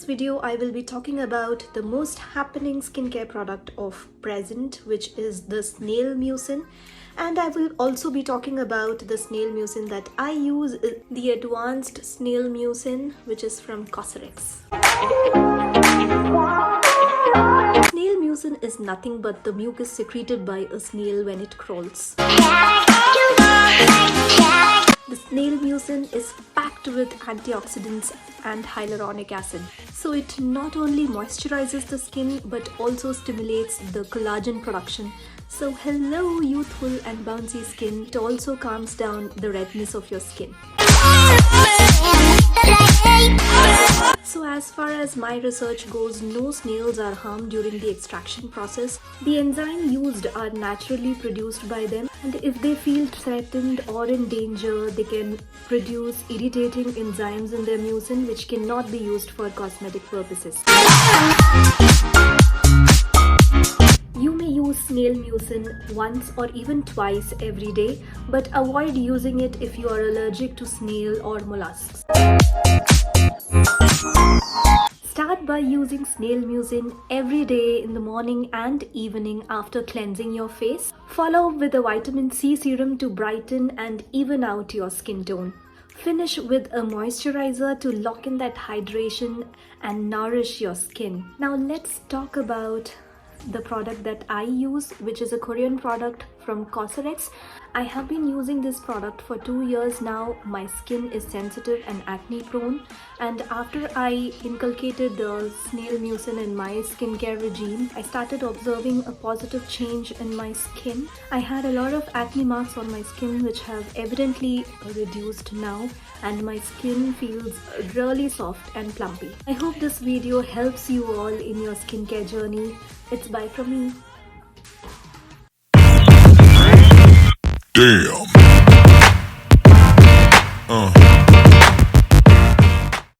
video, I will be talking about the most happening skincare product of present, which is the Snail Mucin. And I will also be talking about the Snail Mucin that I use, the advanced Snail Mucin, which is from COSRX. Snail mucin is nothing but the mucus secreted by a snail when it crawls. The snail mucin is packed with antioxidants and hyaluronic acid. So it not only moisturizes the skin but also stimulates the collagen production. So hello youthful and bouncy skin, it also calms down the redness of your skin. So as far as my research goes, no snails are harmed during the extraction process. The enzymes used are naturally produced by them, and if they feel threatened or in danger, they can produce irritating enzymes in their mucin which cannot be used for cosmetic purposes. You may use snail mucin once or even twice every day, but avoid using it if you are allergic to snail or mollusks. Start by using snail mucin every day in the morning and evening after cleansing your face. Follow with a vitamin C serum to brighten and even out your skin tone. Finish with a moisturizer to lock in that hydration and nourish your skin. Now let's talk about the product that I use, which is a Korean product from COSRX. I have been using this product for 2 years now. My skin is sensitive and acne prone, and after I inculcated the snail mucin in my skincare regime, I started observing a positive change in my skin. I had a lot of acne marks on my skin which have evidently reduced now, and my skin feels really soft and plumpy. I hope this video helps you all in your skincare journey. It's bye from me. Damn.